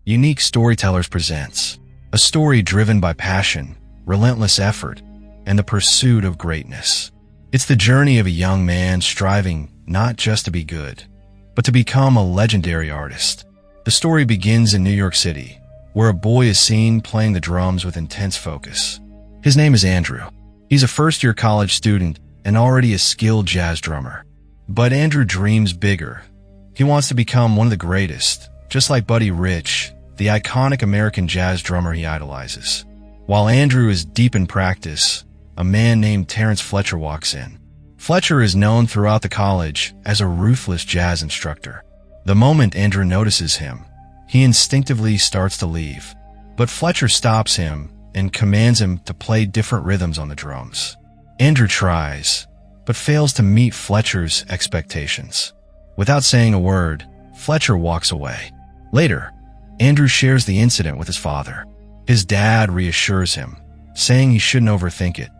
Unique Storytellers presents a story driven by passion, relentless effort, and the pursuit of greatness. It's the journey of a young man striving not just to be good, but to become a legendary artist. The story begins in New York City, where a boy is seen playing the drums with intense focus. His name is Andrew. He's a first-year college student and already a skilled jazz drummer. But Andrew dreams bigger. He wants to become one of the greatest, just like Buddy Rich, the iconic American jazz drummer he idolizes. While Andrew is deep in practice, a man named Terrence Fletcher walks in. Fletcher is known throughout the college as a ruthless jazz instructor. The moment Andrew notices him, he instinctively starts to leave. But Fletcher stops him and commands him to play different rhythms on the drums. Andrew tries, but fails to meet Fletcher's expectations. Without saying a word, Fletcher walks away. Later, Andrew shares the incident with his father. His dad reassures him, saying he shouldn't overthink it.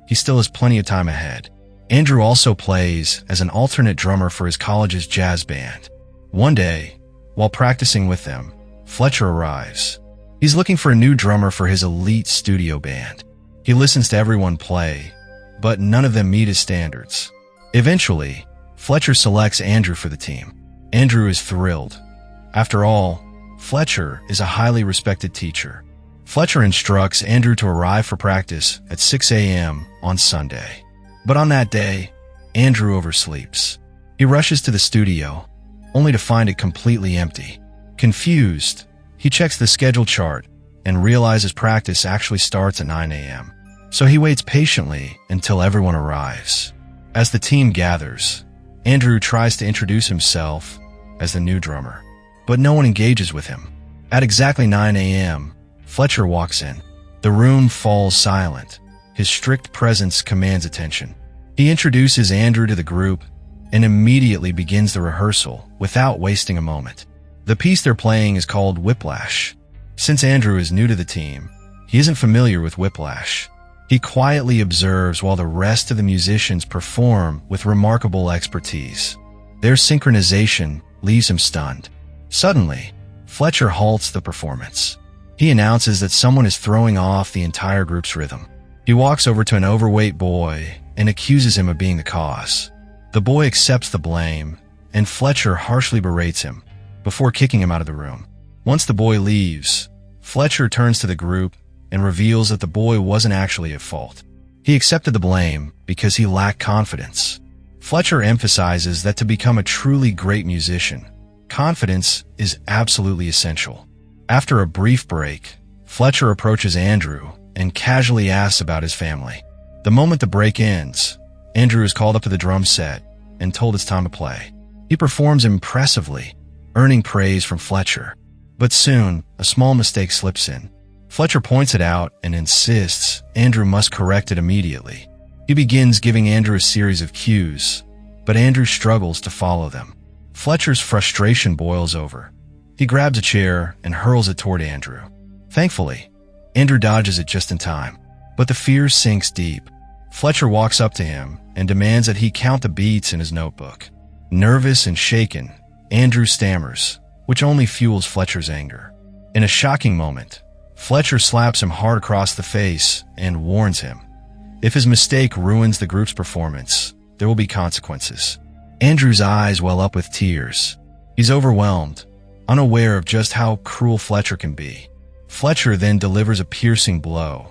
He still has plenty of time ahead. Andrew also plays as an alternate drummer for his college's jazz band. One day, while practicing with them, Fletcher arrives. He's looking for a new drummer for his elite studio band. He listens to everyone play, but none of them meet his standards. Eventually, Fletcher selects Andrew for the team. Andrew is thrilled. After all, Fletcher is a highly respected teacher. Fletcher instructs Andrew to arrive for practice at 6 a.m. on Sunday. But on that day, Andrew oversleeps. He rushes to the studio, only to find it completely empty. Confused, he checks the schedule chart and realizes practice actually starts at 9 a.m. So he waits patiently until everyone arrives. As the team gathers, Andrew tries to introduce himself as the new drummer, but no one engages with him. At exactly 9 a.m., Fletcher walks in. The room falls silent. His strict presence commands attention. He introduces Andrew to the group and immediately begins the rehearsal without wasting a moment. The piece they're playing is called Whiplash. Since Andrew is new to the team, he isn't familiar with Whiplash. He quietly observes while the rest of the musicians perform with remarkable expertise. Their synchronization leaves him stunned. Suddenly, Fletcher halts the performance. He announces that someone is throwing off the entire group's rhythm. He walks over to an overweight boy and accuses him of being the cause. The boy accepts the blame, and Fletcher harshly berates him before kicking him out of the room. Once the boy leaves, Fletcher turns to the group and reveals that the boy wasn't actually at fault. He accepted the blame because he lacked confidence. Fletcher emphasizes that to become a truly great musician, confidence is absolutely essential. After a brief break, Fletcher approaches Andrew and casually asks about his family. The moment the break ends, Andrew is called up to the drum set and told it's time to play. He performs impressively, earning praise from Fletcher. But soon, a small mistake slips in. Fletcher points it out and insists Andrew must correct it immediately. He begins giving Andrew a series of cues, but Andrew struggles to follow them. Fletcher's frustration boils over. He grabs a chair and hurls it toward Andrew. Thankfully, Andrew dodges it just in time, but the fear sinks deep. Fletcher walks up to him and demands that he count the beats in his notebook. Nervous and shaken, Andrew stammers, which only fuels Fletcher's anger. In a shocking moment, Fletcher slaps him hard across the face and warns him. If his mistake ruins the group's performance, there will be consequences. Andrew's eyes well up with tears. He's overwhelmed, unaware of just how cruel Fletcher can be. Fletcher then delivers a piercing blow.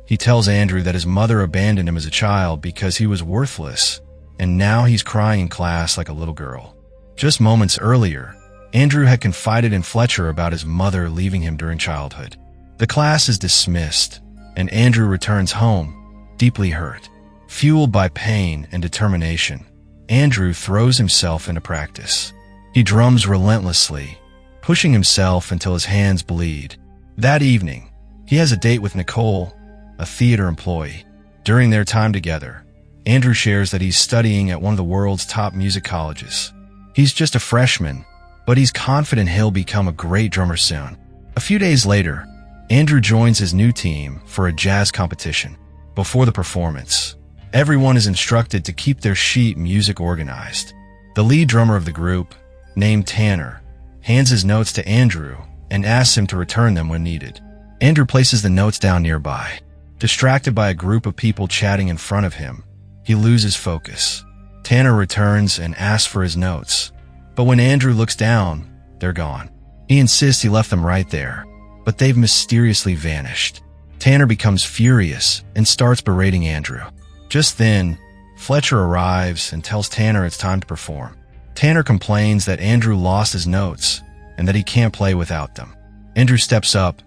He tells Andrew that his mother abandoned him as a child because he was worthless, and now he's crying in class like a little girl. Just moments earlier, Andrew had confided in Fletcher about his mother leaving him during childhood. The class is dismissed, and Andrew returns home, deeply hurt. Fueled by pain and determination, Andrew throws himself into practice. He drums relentlessly, pushing himself until his hands bleed. That evening, he has a date with Nicole, a theater employee. During their time together, Andrew shares that he's studying at one of the world's top music colleges. He's just a freshman, but he's confident he'll become a great drummer soon. A few days later, Andrew joins his new team for a jazz competition. Before the performance, everyone is instructed to keep their sheet music organized. The lead drummer of the group, named Tanner, hands his notes to Andrew and asks him to return them when needed. Andrew places the notes down nearby. Distracted by a group of people chatting in front of him, he loses focus. Tanner returns and asks for his notes, but when Andrew looks down, they're gone. He insists he left them right there, but they've mysteriously vanished. Tanner becomes furious and starts berating Andrew. Just then, Fletcher arrives and tells Tanner it's time to perform. Tanner complains that Andrew lost his notes and that he can't play without them. Andrew steps up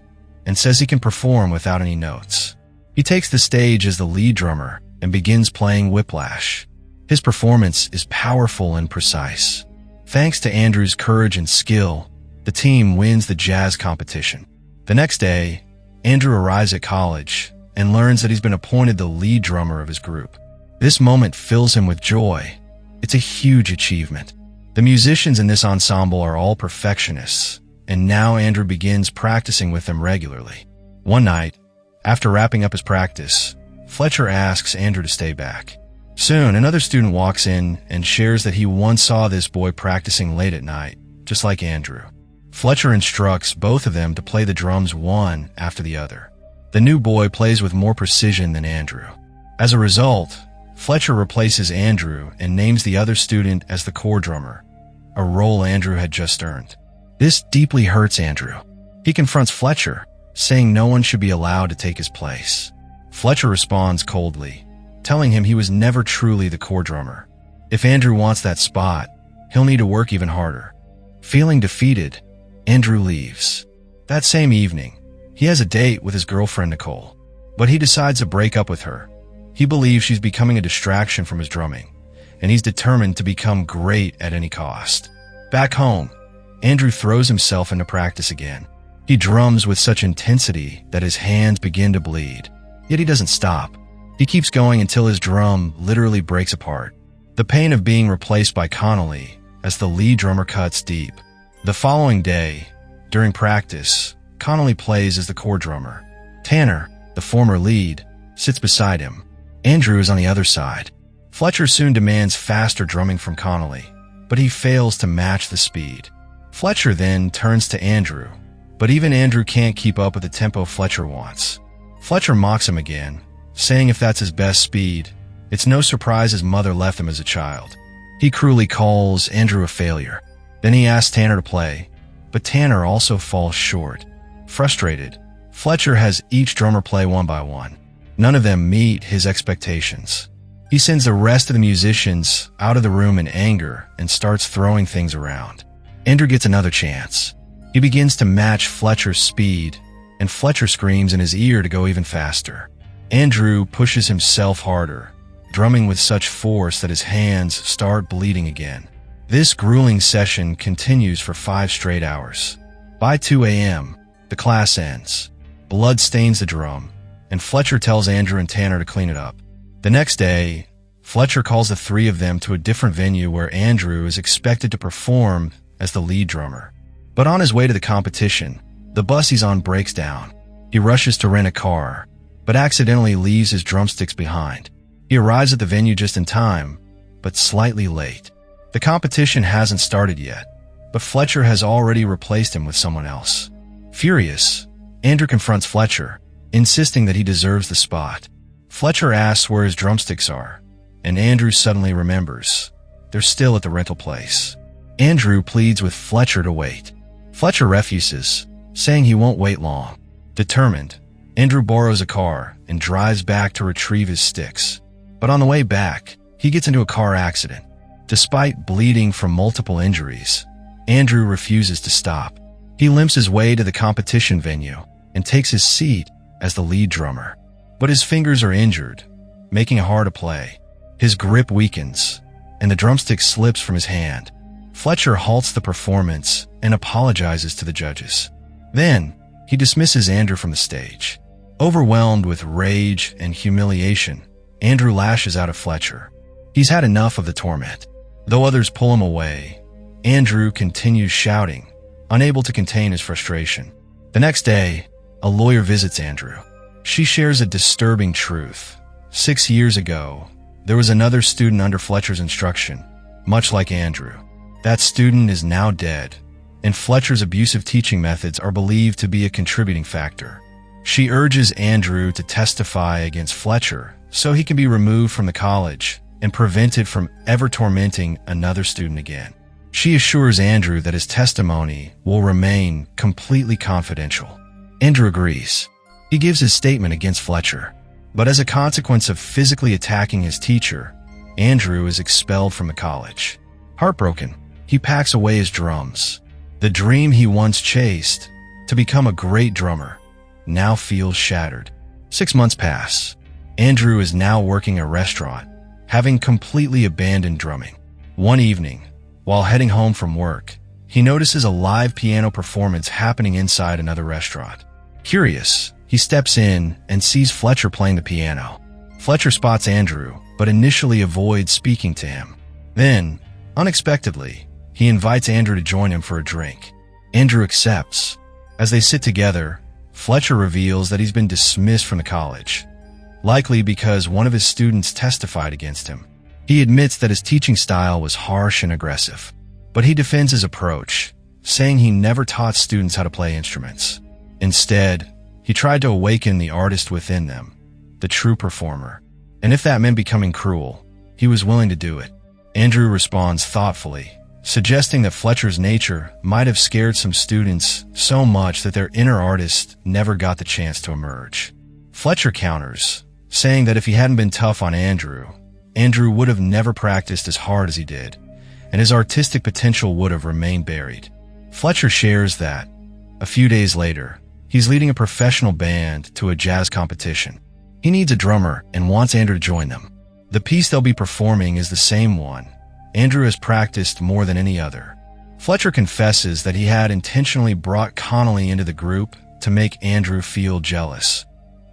and says he can perform without any notes. He takes the stage as the lead drummer and begins playing Whiplash. His performance is powerful and precise. Thanks to Andrew's courage and skill, the team wins the jazz competition. The next day, Andrew arrives at college and learns that he's been appointed the lead drummer of his group. This moment fills him with joy. It's a huge achievement. The musicians in this ensemble are all perfectionists, and now Andrew begins practicing with them regularly. One night, after wrapping up his practice, Fletcher asks Andrew to stay back. Soon, another student walks in and shares that he once saw this boy practicing late at night, just like Andrew. Fletcher instructs both of them to play the drums one after the other. The new boy plays with more precision than Andrew. As a result, Fletcher replaces Andrew and names the other student as the core drummer, a role Andrew had just earned. This deeply hurts Andrew. He confronts Fletcher, saying no one should be allowed to take his place. Fletcher responds coldly, telling him he was never truly the core drummer. If Andrew wants that spot, he'll need to work even harder. Feeling defeated, Andrew leaves. That same evening, he has a date with his girlfriend Nicole, but he decides to break up with her. He believes she's becoming a distraction from his drumming, and he's determined to become great at any cost. Back home, Andrew throws himself into practice again. He drums with such intensity that his hands begin to bleed, yet he doesn't stop. He keeps going until his drum literally breaks apart. The pain of being replaced by Connolly as the lead drummer cuts deep. The following day, during practice, Connolly plays as the core drummer. Tanner, the former lead, sits beside him. Andrew is on the other side. Fletcher soon demands faster drumming from Connolly, but he fails to match the speed. Fletcher then turns to Andrew, but even Andrew can't keep up with the tempo Fletcher wants. Fletcher mocks him again, saying if that's his best speed, it's no surprise his mother left him as a child. He cruelly calls Andrew a failure. Then he asks Tanner to play, but Tanner also falls short. Frustrated, Fletcher has each drummer play one by one. None of them meet his expectations. He sends the rest of the musicians out of the room in anger and starts throwing things around. Andrew gets another chance. He begins to match Fletcher's speed, and Fletcher screams in his ear to go even faster. Andrew pushes himself harder, drumming with such force that his hands start bleeding again. This grueling session continues for 5 straight hours. By 2 a.m., the class ends. Blood stains the drum, and Fletcher tells Andrew and Tanner to clean it up. The next day, Fletcher calls the 3 of them to a different venue where Andrew is expected to perform as the lead drummer. But on his way to the competition, the bus he's on breaks down. He rushes to rent a car, but accidentally leaves his drumsticks behind. He arrives at the venue just in time, but slightly late. The competition hasn't started yet, but Fletcher has already replaced him with someone else. Furious, Andrew confronts Fletcher, insisting that he deserves the spot. Fletcher asks where his drumsticks are, and Andrew suddenly remembers. They're still at the rental place. Andrew pleads with Fletcher to wait. Fletcher refuses, saying he won't wait long. Determined, Andrew borrows a car and drives back to retrieve his sticks. But on the way back, he gets into a car accident. Despite bleeding from multiple injuries, Andrew refuses to stop. He limps his way to the competition venue and takes his seat as the lead drummer. But his fingers are injured, making it hard to play. His grip weakens, and the drumstick slips from his hand. Fletcher halts the performance and apologizes to the judges. Then, he dismisses Andrew from the stage. Overwhelmed with rage and humiliation, Andrew lashes out at Fletcher. He's had enough of the torment. Though others pull him away, Andrew continues shouting, unable to contain his frustration. The next day, a lawyer visits Andrew. She shares a disturbing truth. 6 years ago, there was another student under Fletcher's instruction, much like Andrew. That student is now dead, and Fletcher's abusive teaching methods are believed to be a contributing factor. She urges Andrew to testify against Fletcher so he can be removed from the college and prevented from ever tormenting another student again. She assures Andrew that his testimony will remain completely confidential. Andrew agrees. He gives his statement against Fletcher, but as a consequence of physically attacking his teacher, Andrew is expelled from the college. Heartbroken, he packs away his drums. The dream he once chased, to become a great drummer, now feels shattered. 6 months pass. Andrew is now working a restaurant, having completely abandoned drumming. One evening, while heading home from work, he notices a live piano performance happening inside another restaurant. Curious, he steps in and sees Fletcher playing the piano. Fletcher spots Andrew, but initially avoids speaking to him. Then, unexpectedly, he invites Andrew to join him for a drink. Andrew accepts. As they sit together, Fletcher reveals that he's been dismissed from the college, likely because one of his students testified against him. He admits that his teaching style was harsh and aggressive, but he defends his approach, saying he never taught students how to play instruments. Instead, he tried to awaken the artist within them, the true performer. And if that meant becoming cruel, he was willing to do it. Andrew responds thoughtfully, suggesting that Fletcher's nature might have scared some students so much that their inner artist never got the chance to emerge. Fletcher counters, saying that if he hadn't been tough on Andrew, Andrew would have never practiced as hard as he did, and his artistic potential would have remained buried. Fletcher shares that, a few days later, he's leading a professional band to a jazz competition. He needs a drummer and wants Andrew to join them. The piece they'll be performing is the same one Andrew has practiced more than any other. Fletcher confesses that he had intentionally brought Connolly into the group to make Andrew feel jealous,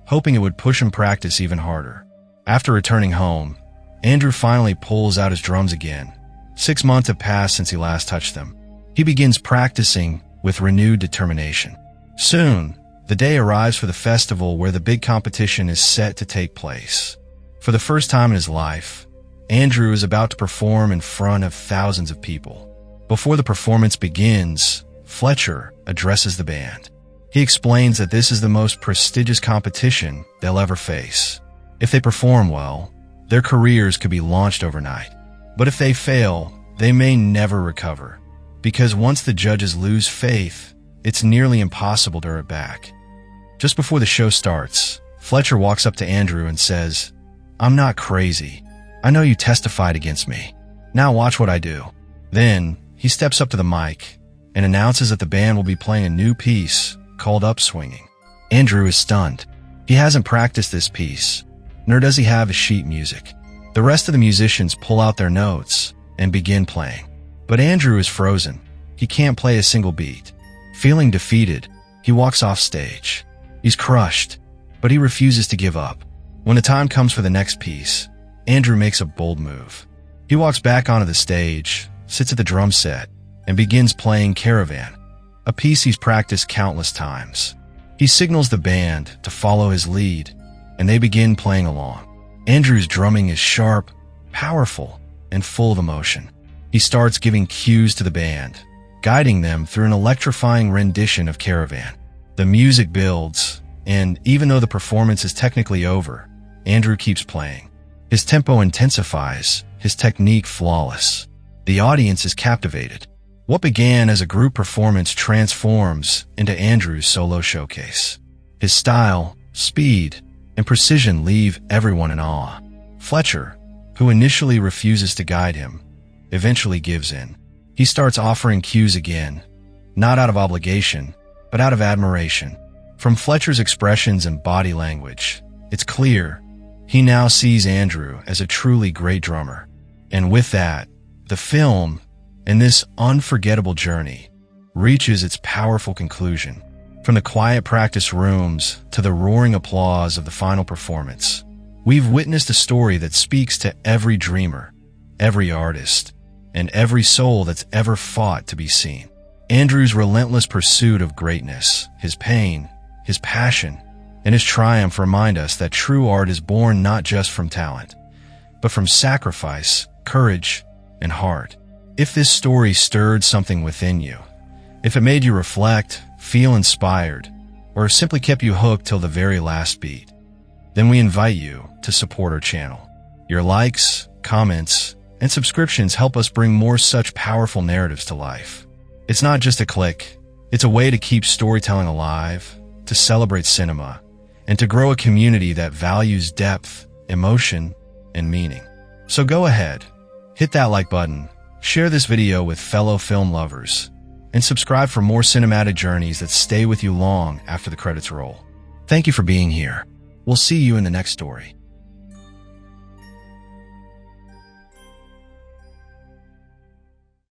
hoping it would push him practice even harder. After returning home, Andrew finally pulls out his drums again. 6 months have passed since he last touched them. He begins practicing with renewed determination. Soon, the day arrives for the festival where the big competition is set to take place. For the first time in his life, Andrew is about to perform in front of thousands of people. Before the performance begins, Fletcher addresses the band. He explains that this is the most prestigious competition they'll ever face. If they perform well, their careers could be launched overnight. But if they fail, they may never recover, because once the judges lose faith, it's nearly impossible to earn it back. Just before the show starts, Fletcher walks up to Andrew and says, "I'm not crazy. I know you testified against me. Now watch what I do." Then, he steps up to the mic and announces that the band will be playing a new piece called Upswinging. Andrew is stunned. He hasn't practiced this piece, nor does he have his sheet music. The rest of the musicians pull out their notes and begin playing. But Andrew is frozen. He can't play a single beat. Feeling defeated, he walks off stage. He's crushed, but he refuses to give up. When the time comes for the next piece, Andrew makes a bold move. He walks back onto the stage, sits at the drum set, and begins playing Caravan, a piece he's practiced countless times. He signals the band to follow his lead, and they begin playing along. Andrew's drumming is sharp, powerful, and full of emotion. He starts giving cues to the band, guiding them through an electrifying rendition of Caravan. The music builds, and even though the performance is technically over, Andrew keeps playing. His tempo intensifies, his technique flawless. The audience is captivated. What began as a group performance transforms into Andrew's solo showcase. His style, speed, and precision leave everyone in awe. Fletcher, who initially refuses to guide him, eventually gives in. He starts offering cues again, not out of obligation, but out of admiration. From Fletcher's expressions and body language, it's clear he now sees Andrew as a truly great drummer. And with that, the film, and this unforgettable journey, reaches its powerful conclusion. From the quiet practice rooms to the roaring applause of the final performance, we've witnessed a story that speaks to every dreamer, every artist, and every soul that's ever fought to be seen. Andrew's relentless pursuit of greatness, his pain, his passion, and his triumph remind us that true art is born not just from talent, but from sacrifice, courage, and heart. If this story stirred something within you, If it made you reflect, feel inspired, or simply kept you hooked till the very last beat, then we invite you to support our channel. Your likes, comments, and subscriptions help us bring more such powerful narratives to life. It's not just a click, it's a way to keep storytelling alive, to celebrate cinema, and to grow a community that values depth, emotion, and meaning. So go ahead, hit that like button, share this video with fellow film lovers, and subscribe for more cinematic journeys that stay with you long after the credits roll. Thank you for being here. We'll see you in the next story.